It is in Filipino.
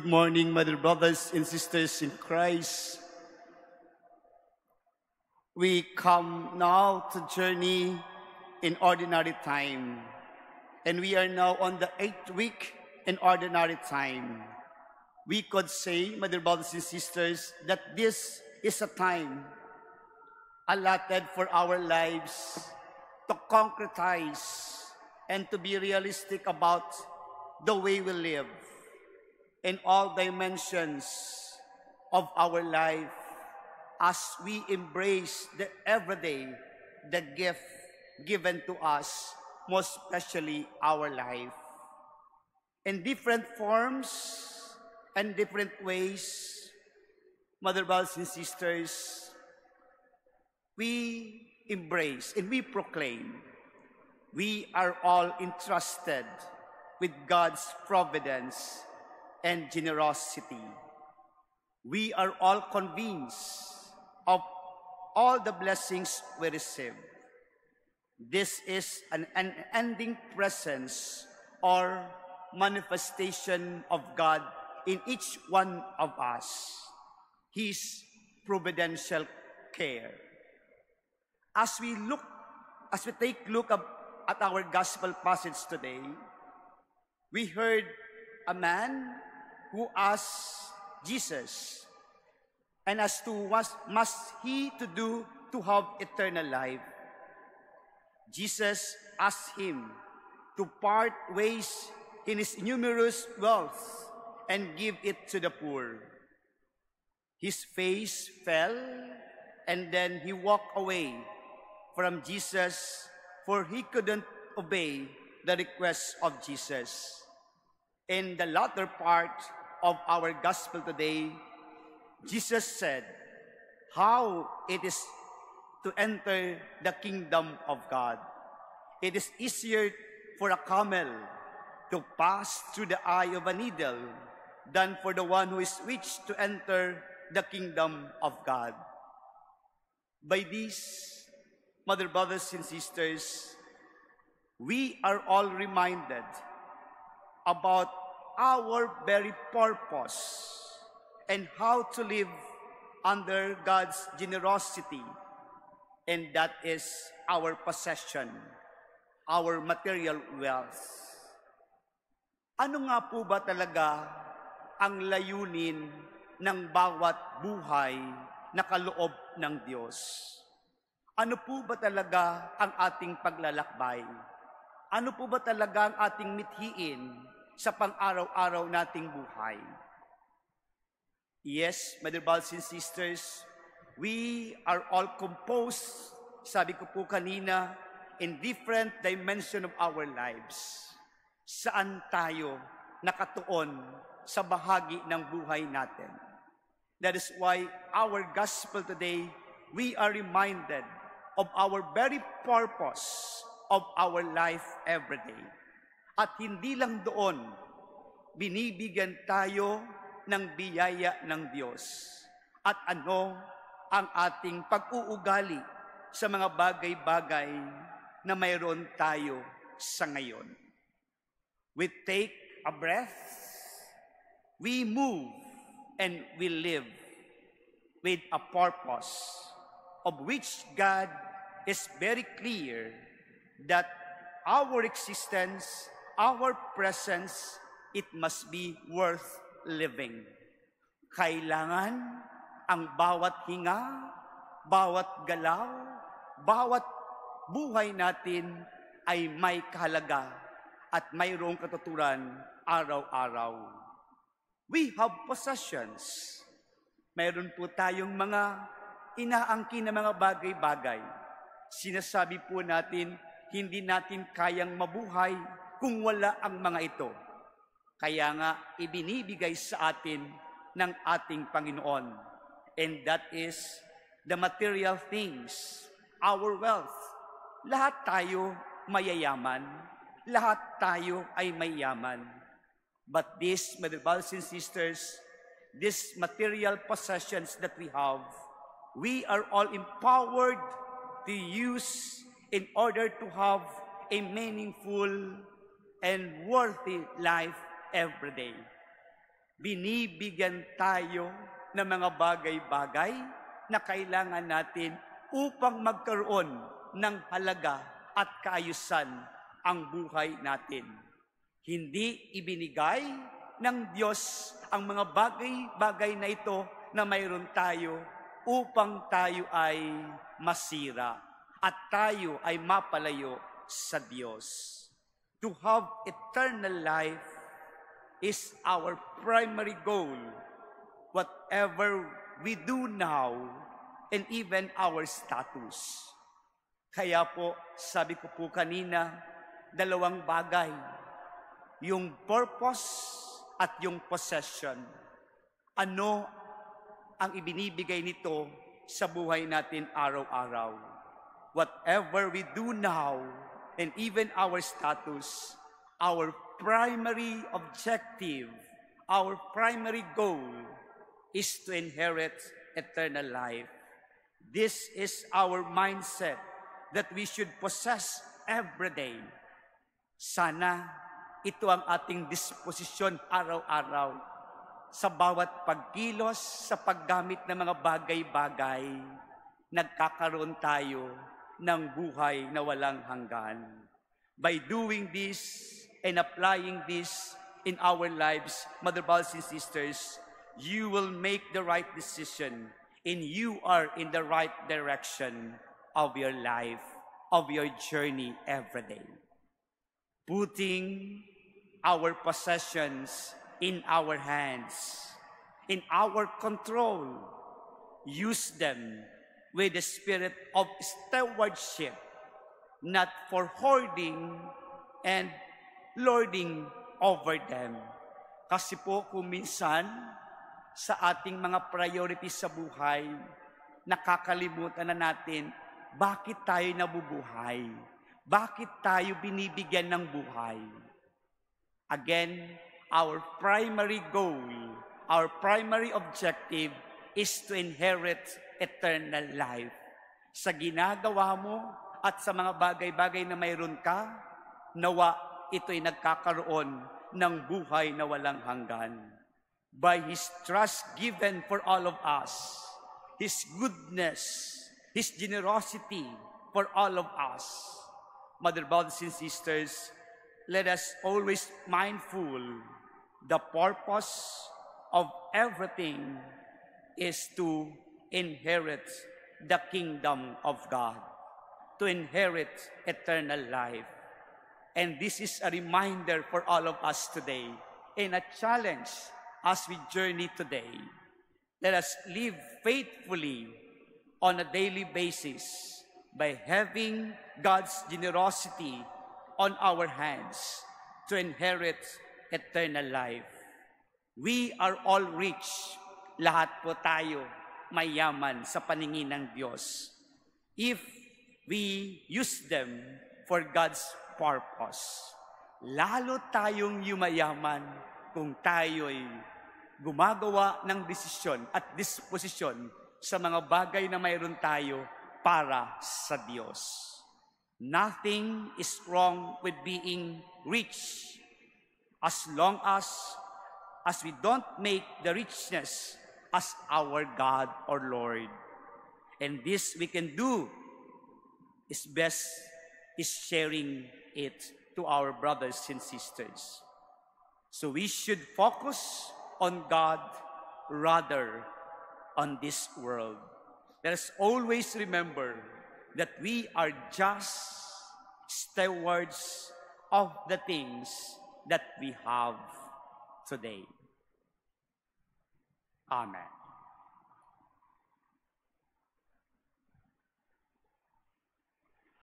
Good morning, my dear brothers and sisters in Christ. We come now to journey in ordinary time. And we are now on the 8th week in ordinary time. We could say, my dear brothers and sisters, that this is a time allotted for our lives to concretize and to be realistic about the way we live in all dimensions of our life as we embrace the everyday, the gift given to us, most especially our life. In different forms and different ways, mother, brothers, and sisters, we embrace and we proclaim we are all entrusted with God's providence and generosity. We are all convinced of all the blessings we receive. This is an unending presence or manifestation of God in each one of us, His providential care. As we take a look at our gospel passage today, we heard a man who asked Jesus, and as to what must he to do to have eternal life? Jesus asked him to part ways in his numerous wealth and give it to the poor. His face fell, and then he walked away from Jesus, for he couldn't obey the request of Jesus. In the latter part of our gospel today, Jesus said how it is to enter the kingdom of God. It is easier for a camel to pass through the eye of a needle than for the one who is rich to enter the kingdom of God. By this, mother, brothers, and sisters, we are all reminded about our very purpose and how to live under God's generosity, and that is our possession, our material wealth. Ano nga po ba talaga ang layunin ng bawat buhay na kaloob ng Diyos? Ano po ba talaga ang ating paglalakbay? Ano po ba talaga ang ating mithiin sa pang-araw-araw nating buhay? Yes, my dear brothers and sisters, we are all composed, sabi ko po kanina, in different dimension of our lives. Saan tayo nakatuon sa bahagi ng buhay natin? That is why our gospel today, we are reminded of our very purpose of our life every day. At hindi lang doon, binibigyan tayo ng biyaya ng Diyos. At ano ang ating pag-uugali sa mga bagay-bagay na mayroon tayo sa ngayon. We take a breath, we move, and we live with a purpose of which God is very clear that our existence, our presence, it must be worth living. Kailangan ang bawat hinga, bawat galaw, bawat buhay natin ay may kahalaga at mayroong katuturan araw-araw. We have possessions. Mayroon po tayong mga inaangkin na mga bagay-bagay. Sinasabi po natin, hindi natin kayang mabuhay kung wala ang mga ito. Kaya nga, ibinibigay sa atin ng ating Panginoon. And that is the material things, our wealth. Lahat tayo mayayaman. Lahat tayo ay mayaman. But this, my brothers and sisters, these material possessions that we have, we are all empowered to use in order to have a meaningful and worthy life every day. Binibigyan tayo ng mga bagay-bagay na kailangan natin upang magkaroon ng halaga at kaayusan ang buhay natin. Hindi ibinigay ng Diyos ang mga bagay-bagay na ito na mayroon tayo upang tayo ay masira at tayo ay mapalayo sa Diyos. To have eternal life is our primary goal, whatever we do now and even our status. Kaya po, sabi ko po kanina, dalawang bagay, yung purpose at yung possession. Ano ang ibinibigay nito sa buhay natin araw-araw? Whatever we do now and even our status, our primary objective, our primary goal is to inherit eternal life. This is our mindset that we should possess every day. Sana ito ang ating disposisyon araw-araw sa bawat pagkilos, sa paggamit ng mga bagay-bagay, nagkakaroon tayo ng buhay na walang hanggan. By doing this and applying this in our lives, Mother, brothers and sisters, you will make the right decision and you are in the right direction of your life, of your journey every day. Putting our possessions in our hands, in our control, use them with the spirit of stewardship, not for hoarding and lording over them. Kasi po kung minsan sa ating mga priorities sa buhay, nakakalimutan na natin bakit tayo nabubuhay, bakit tayo binibigyan ng buhay. Again, our primary goal, our primary objective is to inherit eternal life. Sa ginagawa mo at sa mga bagay-bagay na mayroon ka, nawa ito'y nagkakaroon ng buhay na walang hanggan. By His trust given for all of us, His goodness, His generosity for all of us. Mother, brothers and sisters, let us always mindful the purpose of everything is to inherit the kingdom of God, to inherit eternal life. And this is a reminder for all of us today and a challenge as we journey today. Let us live faithfully on a daily basis by having God's generosity on our hands to inherit eternal life. We are all rich. Lahat po tayo mayaman sa paningin ng Diyos if we use them for God's purpose. Lalo tayong yumayaman kung tayo'y gumagawa ng desisyon at disposisyon sa mga bagay na mayroon tayo para sa Diyos. Nothing is wrong with being rich as long as we don't make the richness as our God or Lord. And this we can do is best is sharing it to our brothers and sisters. So we should focus on God rather on this world. Let us always remember that we are just stewards of the things that we have today. Amen.